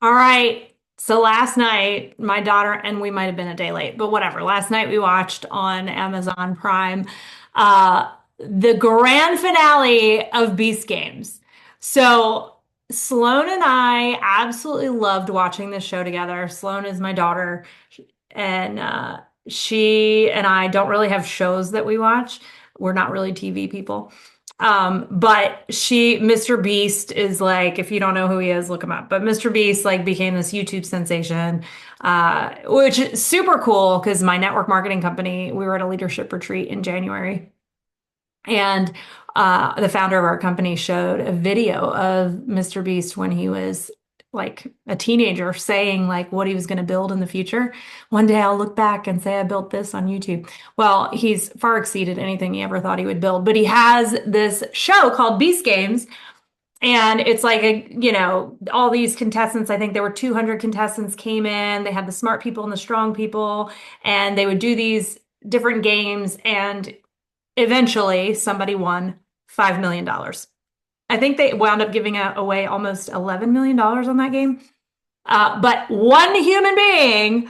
All right. So last night, my daughter, and we might have been a day late, but whatever. Last night we watched on Amazon Prime the grand finale of Beast Games. So Sloan and I absolutely loved watching this show together. Sloan is my daughter, and she and I don't really have shows that we watch. We're not really TV people. But Mr. Beast is like, if you don't know who he is, look him up. But Mr. Beast like became this YouTube sensation, which is super cool because my network marketing company, we were at a leadership retreat in January. And the founder of our company showed a video of Mr. Beast when he was like a teenager saying like what he was going to build in the future. One day I'll look back and say I built this on YouTube. Well, he's far exceeded anything he ever thought he would build, but he has this show called Beast Games. And it's like all these contestants, I think there were 200 contestants came in. They had the smart people and the strong people, and they would do these different games. And eventually, somebody won $5 million. dollars. I think they wound up giving away almost $11 million dollars on that game. But one human being,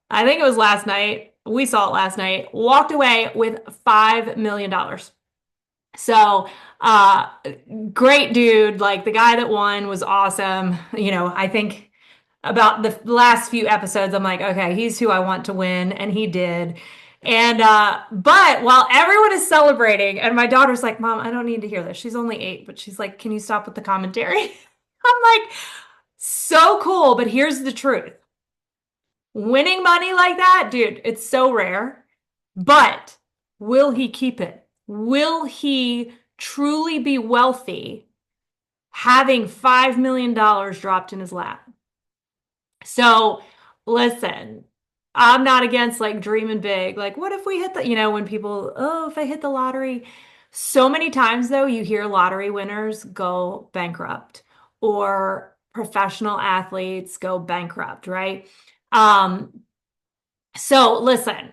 I think it was last night, we saw it last night, walked away with $5 million. dollars. So, uh, great dude. Like the guy that won was awesome. I think about the last few episodes, I'm like, okay, he's who I want to win, and he did. And but while everyone is celebrating, and my daughter's like, Mom, I don't need to hear this. She's only 8, but she's like, can you stop with the commentary? I'm like, so cool, but here's the truth. Winning money like that, dude, it's so rare. But will he keep it? Will he truly be wealthy having $5 million dollars dropped in his lap? So listen, I'm not against like dreaming big. Like, what if we hit when people, oh, if I hit the lottery. So many times though, you hear lottery winners go bankrupt or professional athletes go bankrupt, right? Um, so listen,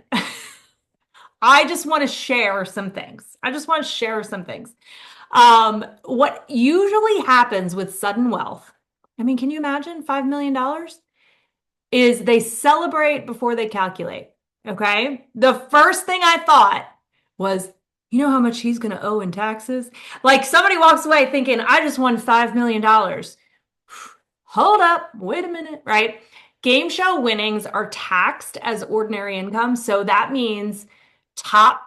I just want to share some things. I just want to share some things. What usually happens with sudden wealth, I mean, can you imagine $5 million? Dollars? Is they celebrate before they calculate. Okay. The first thing I thought was, you know how much he's going to owe in taxes? Like somebody walks away thinking, I just won $5 million. Dollars. Hold up. Wait a minute. Right. Game show winnings are taxed as ordinary income. So that means top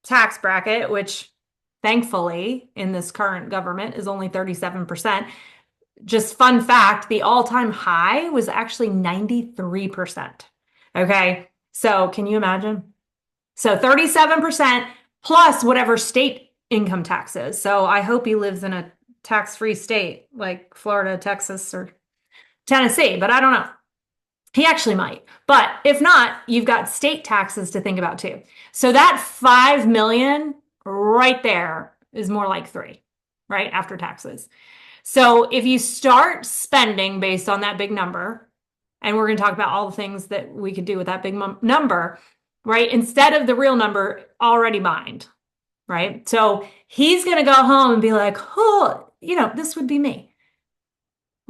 tax bracket, which thankfully in this current government is only 37%. Just fun fact, the all-time high was actually 93%. Okay. So can you imagine? So 37% plus whatever state income tax is. So I hope he lives in a tax-free state like Florida, Texas, or Tennessee, but I don't know. He actually might. But if not, you've got state taxes to think about too. So that 5 million right there is more like 3, right? After taxes. So if you start spending based on that big number, and we're going to talk about all the things that we could do with that big number, right? Instead of the real number already mined, right? So he's going to go home and be like, oh, this would be me.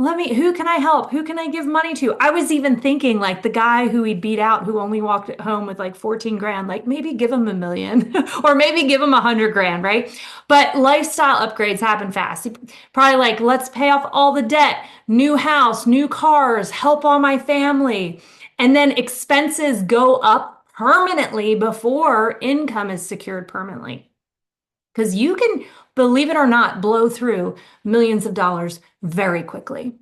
Who can I help? Who can I give money to? I was even thinking like the guy who he beat out who only walked at home with like 14 grand, like maybe give him $1 million or maybe give him 100 grand, right? But lifestyle upgrades happen fast. Probably like, let's pay off all the debt, new house, new cars, help all my family. And then expenses go up permanently before income is secured permanently. Because you can, believe it or not, blow through millions of dollars very quickly.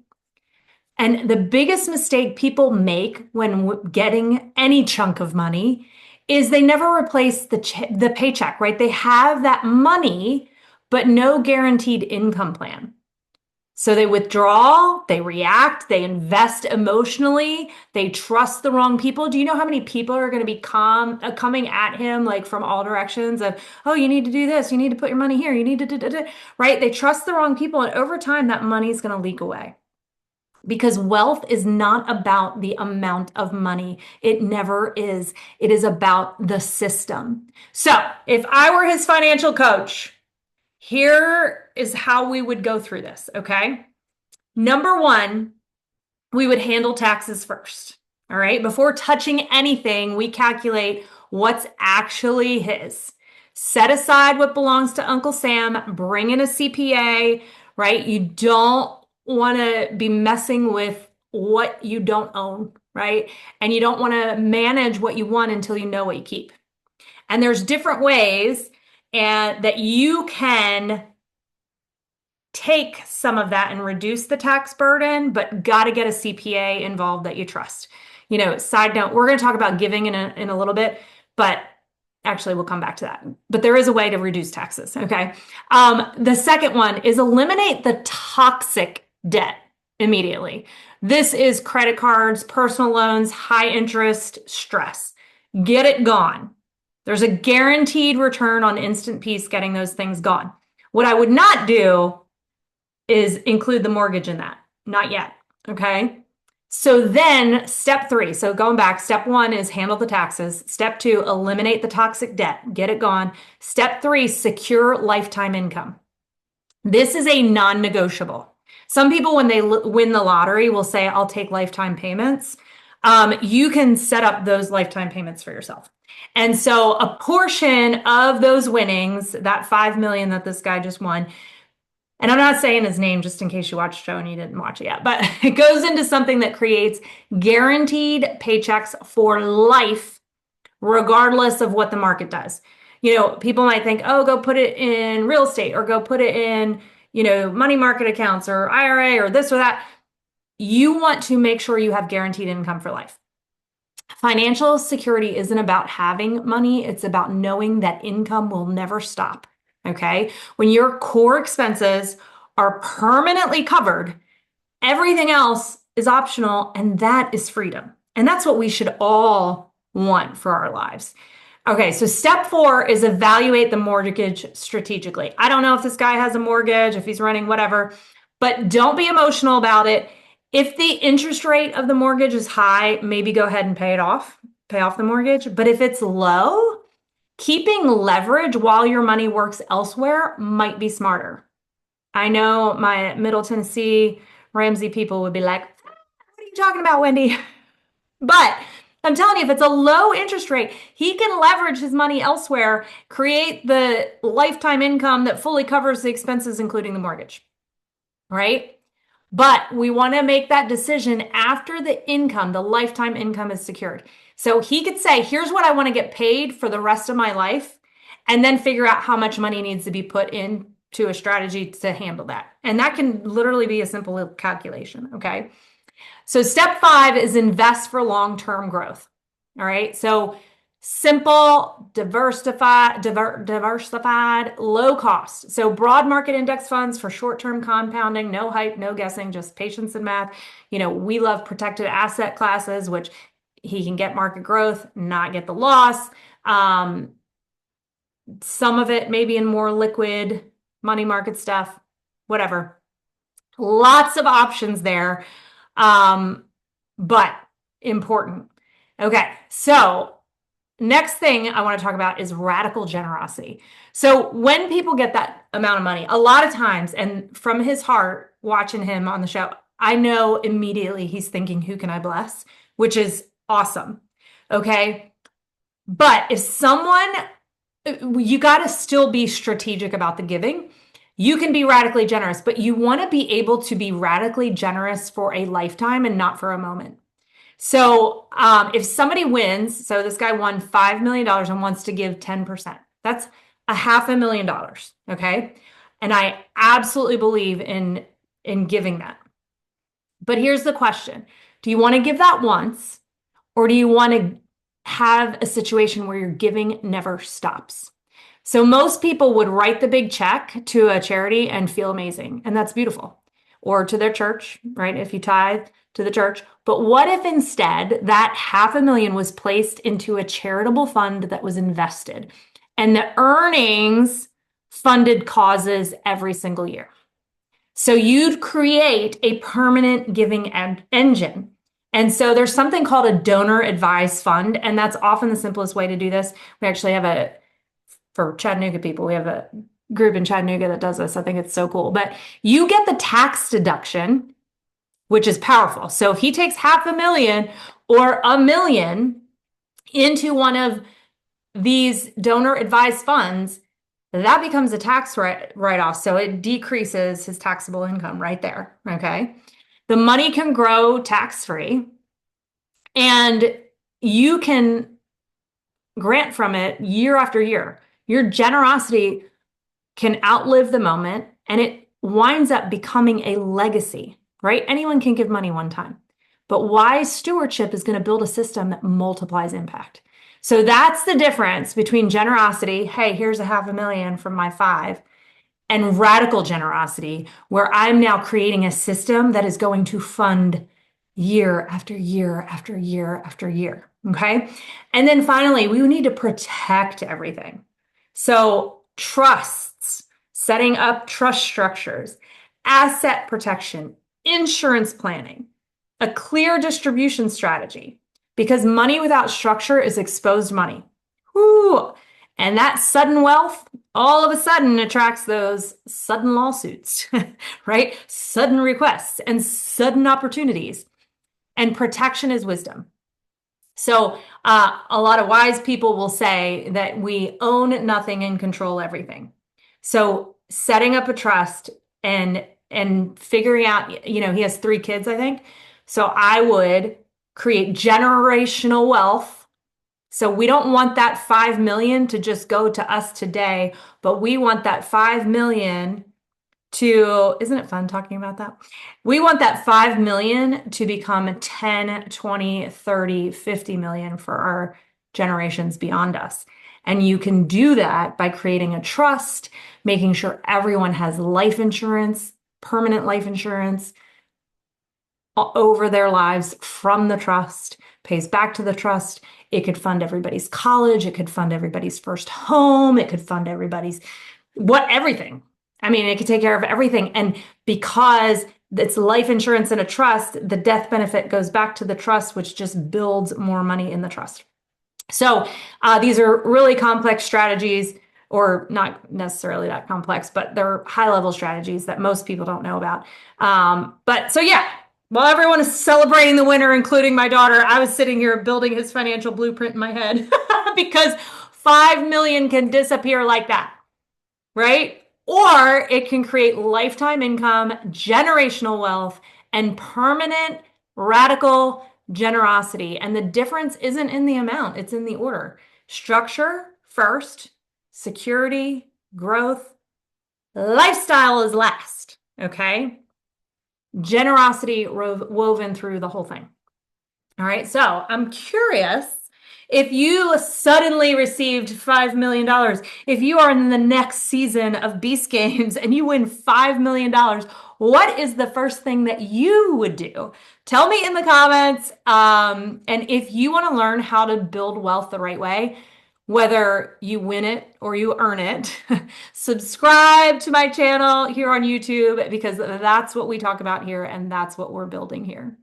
And the biggest mistake people make when getting any chunk of money is they never replace the paycheck, right? They have that money, but no guaranteed income plan. So they withdraw, they react, they invest emotionally, they trust the wrong people. Do you know how many people are going to be coming at him like from all directions of, oh, you need to do this, you need to put your money here, you need to, right? They trust the wrong people, and over time that money is going to leak away. Because wealth is not about the amount of money. It never is. It is about the system. So if I were his financial coach, here is how we would go through this, okay? Number one, we would handle taxes first. All right. Before touching anything, we calculate what's actually his. Set aside what belongs to Uncle Sam, bring in a CPA, right? You don't want to be messing with what you don't own, right? And you don't want to manage what you want until you know what you keep. And there's different ways and that you can take some of that and reduce the tax burden, but got to get a CPA involved that you trust. Side note, we're going to talk about giving in a little bit, but actually we'll come back to that. But there is a way to reduce taxes, okay? The second one is eliminate the toxic debt immediately. This is credit cards, personal loans, high interest, stress. Get it gone. There's a guaranteed return on instant peace getting those things gone. What I would not do is include the mortgage in that. Not yet. Okay. So then step 3. So going back, step 1 is handle the taxes. Step 2, eliminate the toxic debt. Get it gone. Step 3, secure lifetime income. This is a non-negotiable. Some people, when they win the lottery, will say, I'll take lifetime payments. You can set up those lifetime payments for yourself. And so a portion of those winnings, that 5 million that this guy just won, and I'm not saying his name just in case you watched the show and you didn't watch it yet, but it goes into something that creates guaranteed paychecks for life, regardless of what the market does. People might think, oh, go put it in real estate or go put it in, money market accounts or IRA or this or that. You want to make sure you have guaranteed income for life. Financial security isn't about having money. It's about knowing that income will never stop. Okay. When your core expenses are permanently covered, everything else is optional, and that is freedom. And that's what we should all want for our lives. Okay. So step 4 is evaluate the mortgage strategically. I don't know if this guy has a mortgage, if he's running whatever, but don't be emotional about it. If the interest rate of the mortgage is high, maybe go ahead and pay off the mortgage. But if it's low, keeping leverage while your money works elsewhere might be smarter. I know my Middle Tennessee Ramsey people would be like, what are you talking about, Wendy? But I'm telling you, if it's a low interest rate, he can leverage his money elsewhere, create the lifetime income that fully covers the expenses, including the mortgage, right? But we want to make that decision after the lifetime income is secured. So he could say, here's what I want to get paid for the rest of my life, and then figure out how much money needs to be put into a strategy to handle that. And that can literally be a simple little calculation. Okay. So step 5 is invest for long-term growth. All right. So simple, diversified, low cost. So broad market index funds for short-term compounding, no hype, no guessing, just patience and math. We love protected asset classes, which he can get market growth, not get the loss. Some of it maybe in more liquid money market stuff, whatever. Lots of options there, but important. Okay, so next thing I want to talk about is radical generosity. So when people get that amount of money, a lot of times, and from his heart, watching him on the show, I know immediately he's thinking, who can I bless? Which is awesome. Okay. But if you got to still be strategic about the giving. You can be radically generous, but you want to be able to be radically generous for a lifetime and not for a moment. So if somebody wins, so this guy won $5 million and wants to give 10%, that's $500,000. Okay. And I absolutely believe in giving that. But here's the question. Do you want to give that once, or do you want to have a situation where your giving never stops? So most people would write the big check to a charity and feel amazing. And that's beautiful. Or to their church, right? If you tithe to the church. But what if instead that $500,000 was placed into a charitable fund that was invested and the earnings funded causes every single year? So you'd create a permanent giving engine. And so there's something called a donor advised fund. And that's often the simplest way to do this. We actually have for Chattanooga people, we have a group in Chattanooga that does this. I think it's so cool. But you get the tax deduction which is powerful. So if he takes 500,000 or 1 million into one of these donor advised funds, that becomes a tax write-off. So it decreases his taxable income right there. Okay. The money can grow tax-free and you can grant from it year after year. Your generosity can outlive the moment and it winds up becoming a legacy, right? Anyone can give money one time, but wise stewardship is going to build a system that multiplies impact. So that's the difference between generosity. Hey, here's a 500,000 from my five, and radical generosity, where I'm now creating a system that is going to fund year after year after year after year. Okay. And then finally, we need to protect everything. So, trusts, setting up trust structures, asset protection, insurance planning, a clear distribution strategy, because money without structure is exposed money. Whoo! And that sudden wealth all of a sudden attracts those sudden lawsuits, right? Sudden requests and sudden opportunities. And protection is wisdom. So a lot of wise people will say that we own nothing and control everything. So setting up a trust and figuring out, he has 3 kids, I think. So I would create generational wealth. So we don't want that 5 million to just go to us today, but we want that 5 million to, isn't it fun talking about that? We want that 5 million to become 10, 20, 30, 50 million for our generations beyond us. And you can do that by creating a trust, making sure everyone has life insurance, permanent life insurance over their lives from the trust, pays back to the trust. It could fund everybody's college. It could fund everybody's first home. It could fund everybody's everything. I mean, it could take care of everything. And because it's life insurance and a trust, the death benefit goes back to the trust, which just builds more money in the trust. So these are really complex strategies, or not necessarily that complex, but they're high-level strategies that most people don't know about. But so yeah, while everyone is celebrating the winner, including my daughter, I was sitting here building his financial blueprint in my head because 5 million can disappear like that, right? Or it can create lifetime income, generational wealth, and permanent radical generosity. And the difference isn't in the amount, it's in the order. Structure first, security, growth, lifestyle is last, okay? Generosity woven through the whole thing. All right, so I'm curious if you suddenly received $5 million, if you are in the next season of Beast Games and you win $5 million, what is the first thing that you would do? Tell me in the comments. And if you want to learn how to build wealth the right way, whether you win it or you earn it, subscribe to my channel here on YouTube, because that's what we talk about here and that's what we're building here.